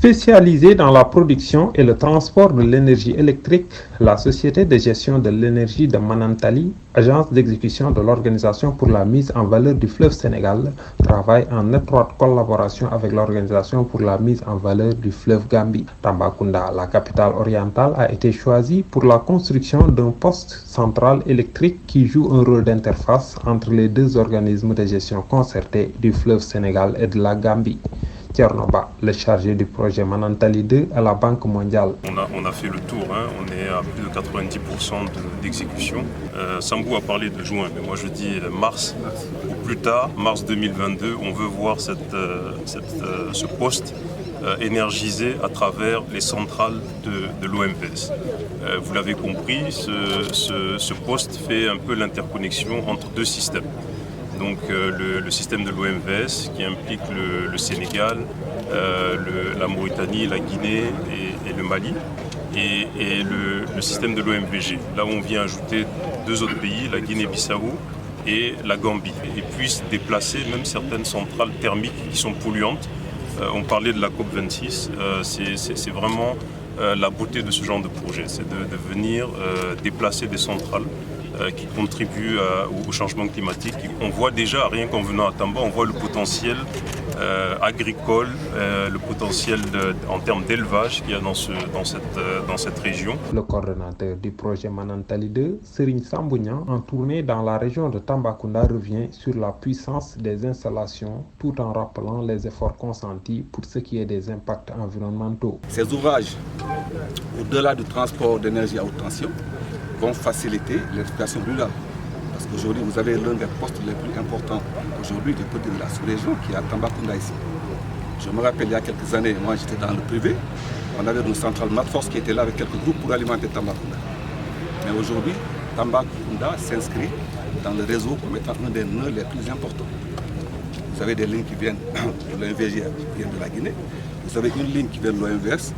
Spécialisée dans la production et le transport de l'énergie électrique, la Société de gestion de l'énergie de Manantali, agence d'exécution de l'Organisation pour la mise en valeur du fleuve Sénégal, travaille en étroite collaboration avec l'Organisation pour la mise en valeur du fleuve Gambie. Tambacounda, la capitale orientale, a été choisie pour la construction d'un poste central électrique qui joue un rôle d'interface entre les deux organismes de gestion concertés du fleuve Sénégal et de la Gambie. Tchernoba, le chargé du projet Manantali 2 à la Banque mondiale. On a fait le tour, on est à plus de 90% d'exécution. Sambou a parlé de juin, mais moi je dis mars ou plus tard, mars 2022, on veut voir ce poste énergisé à travers les centrales de l'OMVS. Vous l'avez compris, ce poste fait un peu l'interconnexion entre deux systèmes. Donc le système de l'OMVS qui implique le Sénégal, la Mauritanie, la Guinée et le Mali, et le système de l'OMVG. Là où on vient ajouter deux autres pays, la Guinée-Bissau et la Gambie, et puisse déplacer même certaines centrales thermiques qui sont polluantes. On parlait de la COP26, c'est vraiment la beauté de ce genre de projet, c'est de venir déplacer des centrales qui contribuent au changement climatique. On voit déjà, rien qu'en venant à Tamba, on voit le potentiel agricole, le potentiel en termes d'élevage qu'il y a dans cette région. Le coordonnateur du projet Manantali 2, Serigne Sambounian, en tournée dans la région de Tambacounda, revient sur la puissance des installations tout en rappelant les efforts consentis pour ce qui est des impacts environnementaux. Ces ouvrages, au-delà du transport d'énergie à haute tension, vont faciliter l'exploitation rurale. Parce qu'aujourd'hui, vous avez l'un des postes les plus importants aujourd'hui du côté de la sous-région qui est à Tambacounda ici. Je me rappelle il y a quelques années, moi j'étais dans le privé, on avait une centrale Matforce qui était là avec quelques groupes pour alimenter Tambacounda. Mais aujourd'hui, Tambacounda s'inscrit dans le réseau comme étant un des nœuds les plus importants. Vous avez des lignes qui viennent de l'OMVG, qui viennent de la Guinée. Vous avez une ligne qui vient de l'OMVS.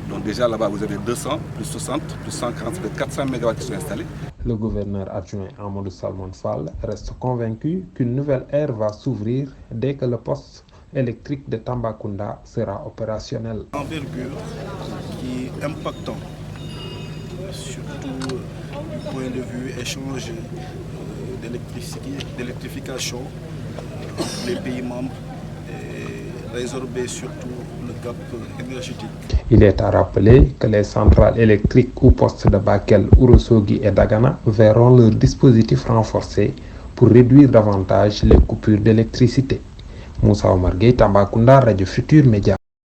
Donc déjà là-bas, vous avez 200, plus 60, plus 140, plus 400 MW qui sont installés. Le gouverneur adjoint Amadou Salmon Fall reste convaincu qu'une nouvelle ère va s'ouvrir dès que le poste électrique de Tambacounda sera opérationnel. Envergure qui est impactant, surtout du point de vue échange d'électrification entre les pays membres et résorber surtout le gap énergétique. Il est à rappeler que les centrales électriques ou postes de Bakel, Ourossogui et Dagana verront leur dispositif renforcé pour réduire davantage les coupures d'électricité. Moussa Omar Gueye, Tambacounda, Radio Futur Média.